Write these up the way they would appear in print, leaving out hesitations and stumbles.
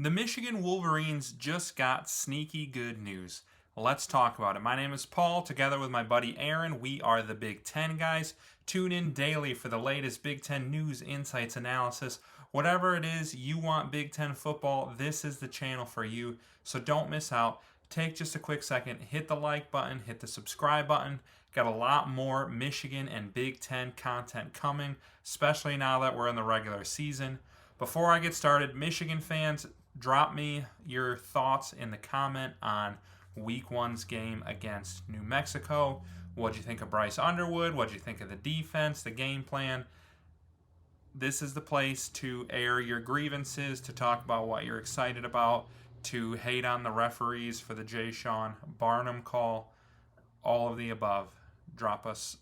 The Michigan Wolverines just got sneaky good news. Let's talk about it. My name is Paul. Together with my buddy Aaron, we are the Big Ten guys. Tune in daily for the latest Big Ten news, insights, analysis. Whatever it is you want Big Ten football, this is the channel for you. So don't miss out. Take just a quick second, hit the like button, hit the subscribe button. Got a lot more Michigan and Big Ten content coming, especially now that we're in the regular season. Before I get started, Michigan fans, drop me your thoughts in the comment on Week 1's game against New Mexico. What'd you think of Bryce Underwood? What'd you think of the defense, the game plan? This is the place to air your grievances, to talk about what you're excited about, to hate on the referees for the J. Sean Barham call. All of the above. Drop us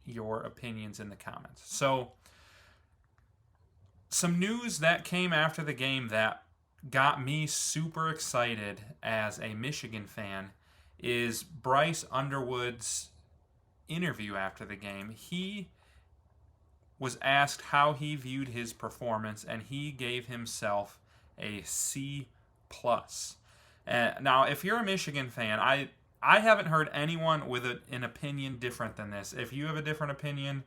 your opinions in the comments. So, some news that came after the game that got me super excited as a Michigan fan is Bryce Underwood's interview after the game. He was asked how he viewed his performance, and he gave himself a C+. Now, if you're a Michigan fan, I haven't heard anyone with an opinion different than this. If you have a different opinion,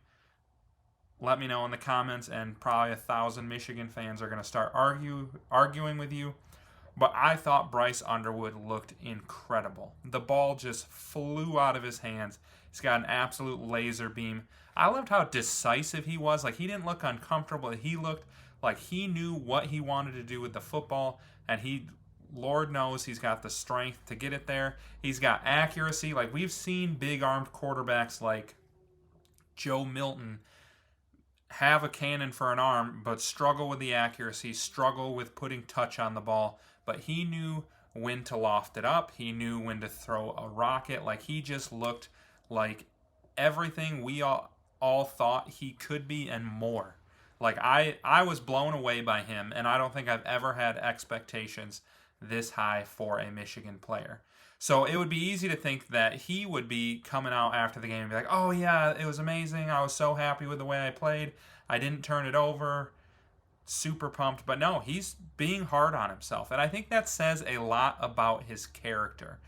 let me know in the comments, and probably 1,000 Michigan fans are going to start arguing with you. But I thought Bryce Underwood looked incredible. The ball just flew out of his hands. He's got an absolute laser beam. I loved how decisive he was. Like, he didn't look uncomfortable. He looked like he knew what he wanted to do with the football, and Lord knows he's got the strength to get it there. He's got accuracy. Like, we've seen big-armed quarterbacks like Joe Milton have a cannon for an arm, but struggle with the accuracy, struggle with putting touch on the ball. But he knew when to loft it up. He knew when to throw a rocket. Like, he just looked like everything we all thought he could be and more. Like, I was blown away by him, and I don't think I've ever had expectations this high for a Michigan player. So it would be easy to think that he would be coming out after the game and be like, oh yeah, it was amazing. I was so happy with the way I played. I didn't turn it over. Super pumped. But no, he's being hard on himself. And I think that says a lot about his character.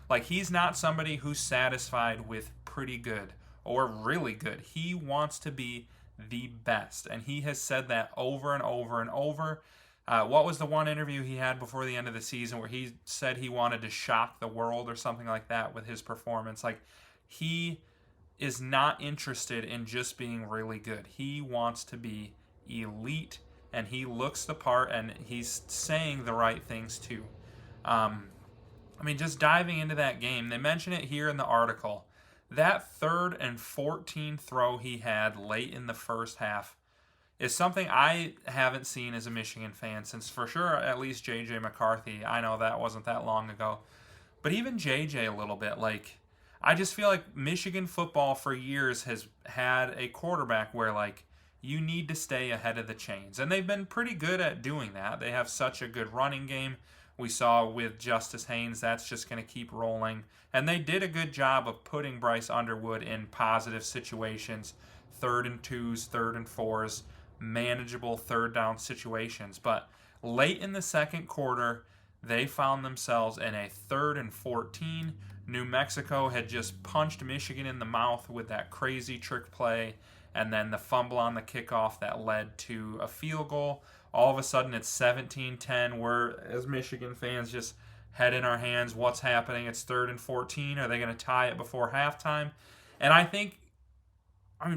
Like, he's not somebody who's satisfied with pretty good or really good. He wants to be the best. And he has said that over and over and over. What was the one interview he had before the end of the season where he said he wanted to shock the world or something like that with his performance? Like, he is not interested in just being really good. He wants to be elite, and he looks the part, and he's saying the right things too. Just diving into that game, they mention it here in the article. That 3rd and 14 throw he had late in the first half is something I haven't seen as a Michigan fan since, for sure, at least J.J. McCarthy. I know that wasn't that long ago. But even J.J. a little bit. Like, I just feel like Michigan football for years has had a quarterback where, like, you need to stay ahead of the chains. And they've been pretty good at doing that. They have such a good running game. We saw with Justice Haynes, that's just going to keep rolling. And they did a good job of putting Bryce Underwood in positive situations, 3rd and 2s, 3rd and 4s, manageable 3rd down situations. But late in the second quarter, they found themselves in a 3rd and 14. New Mexico had just punched Michigan in the mouth with that crazy trick play, and then the fumble on the kickoff that led to a field goal. All of a sudden, it's 17-10. We're, as Michigan fans, just head in our hands. What's happening? It's 3rd and 14. Are they going to tie it before halftime? And I think,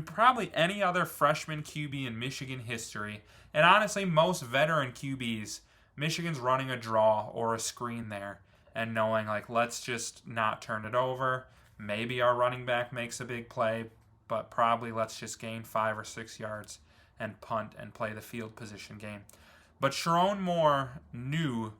probably any other freshman QB in Michigan history, and honestly, most veteran QBs, Michigan's running a draw or a screen there and knowing, like, let's just not turn it over. Maybe our running back makes a big play, but probably let's just gain 5 or 6 yards and punt and play the field position game. But Sharon Moore knew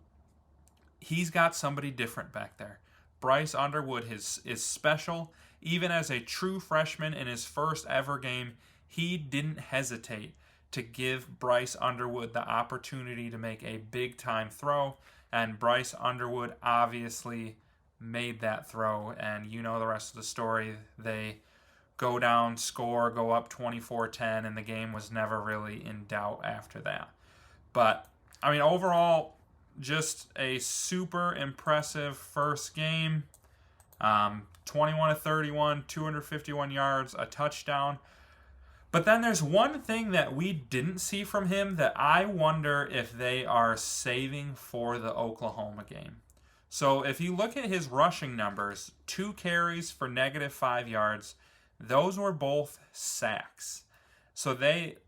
he's got somebody different back there. Bryce Underwood is special. Even as a true freshman in his first ever game, he didn't hesitate to give Bryce Underwood the opportunity to make a big-time throw, and Bryce Underwood obviously made that throw, and you know the rest of the story. They go down, score, go up 24-10, and the game was never really in doubt after that. But, overall, just a super impressive first game. 21 to 31, 251 yards, a touchdown. But then there's one thing that we didn't see from him that I wonder if they are saving for the Oklahoma game. So if you look at his rushing numbers, 2 carries for -5 yards, those were both sacks. So they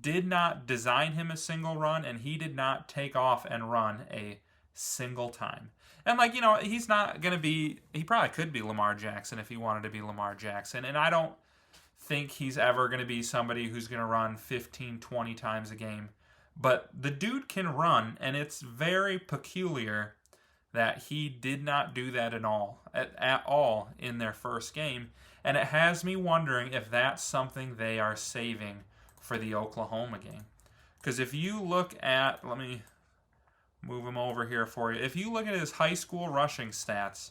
did not design him a single run, and he did not take off and run a single time. And, like, he's not going to be, he probably could be Lamar Jackson if he wanted to be Lamar Jackson. And I don't think he's ever going to be somebody who's going to run 15, 20 times a game. But the dude can run, and it's very peculiar that he did not do that at all in their first game. And it has me wondering if that's something they are saving for the Oklahoma game. Because if you look at, let me move him over here for you. If you look at his high school rushing stats,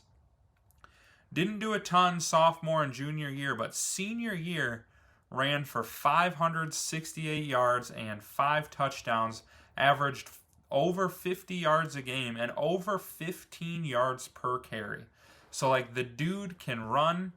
didn't do a ton sophomore and junior year, but senior year ran for 568 yards and 5 touchdowns, averaged over 50 yards a game and over 15 yards per carry. So, like, the dude can run.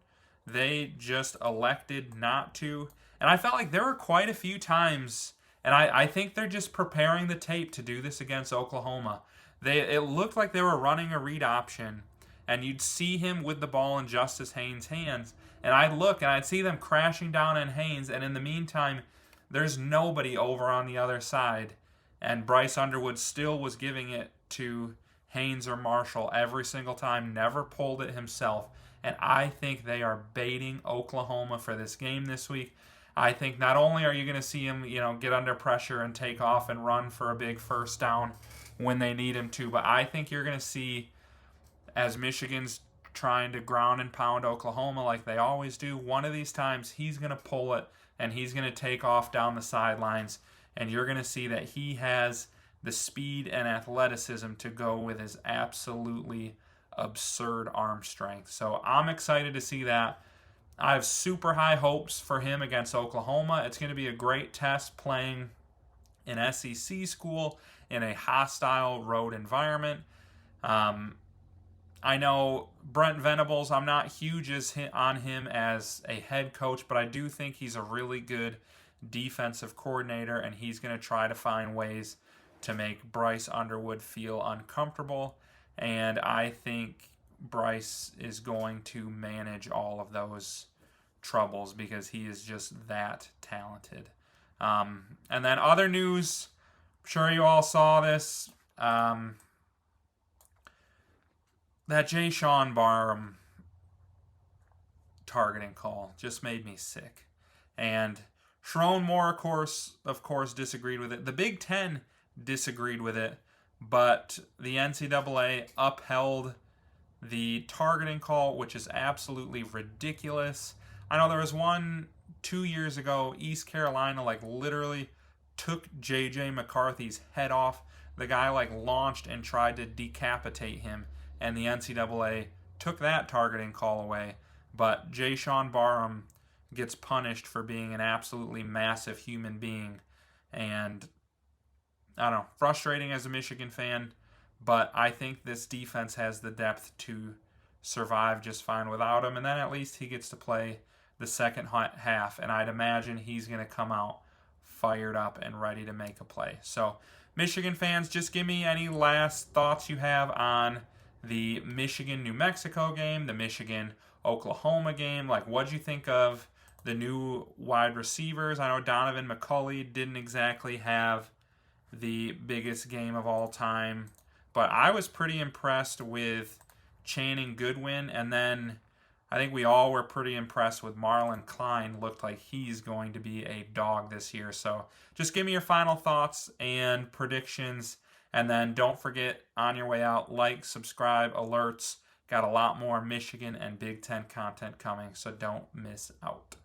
They just elected not to. And I felt like there were quite a few times, and I think they're just preparing the tape to do this against Oklahoma. It looked like they were running a read option, and you'd see him with the ball in Justice Haynes' hands, and I'd look and I'd see them crashing down in Haynes, and in the meantime, there's nobody over on the other side, and Bryce Underwood still was giving it to Haynes or Marshall every single time, never pulled it himself. And I think they are baiting Oklahoma for this game this week. I think not only are you going to see him, get under pressure and take off and run for a big first down when they need him to, but I think you're going to see, as Michigan's trying to ground and pound Oklahoma like they always do, one of these times he's going to pull it and he's going to take off down the sidelines, and you're going to see that he has the speed and athleticism to go with his absolutely absurd arm strength. So I'm excited to see that. I have super high hopes for him against Oklahoma. It's going to be a great test playing in SEC school in a hostile road environment. I know Brent Venables, I'm not huge on him as a head coach, but I do think he's a really good defensive coordinator, and he's going to try to find ways to make Bryce Underwood feel uncomfortable. And I think Bryce is going to manage all of those troubles because he is just that talented. And then other news, I'm sure you all saw this, that Sean Barham targeting call just made me sick. And Sharon Moore, of course, disagreed with it. The Big Ten disagreed with it, but the NCAA upheld the targeting call, which is absolutely ridiculous. I know there was one 2 years ago, East Carolina literally took J.J. McCarthy's head off. The guy launched and tried to decapitate him, and the NCAA took that targeting call away. But Sean Barham gets punished for being an absolutely massive human being, and I don't know, frustrating as a Michigan fan, but I think this defense has the depth to survive just fine without him, and then at least he gets to play the second half, and I'd imagine he's going to come out fired up and ready to make a play. So, Michigan fans, just give me any last thoughts you have on the Michigan-New Mexico game, the Michigan-Oklahoma game. What'd you think of the new wide receivers? I know Donovan McCulley didn't exactly have the biggest game of all time, but I was pretty impressed with Channing Goodwin, and then I think we all were pretty impressed with Marlon Klein. Looked like he's going to be a dog this year. So just give me your final thoughts and predictions, and then don't forget, on your way out, like, subscribe, alerts. Got a lot more Michigan and Big Ten content coming, so don't miss out.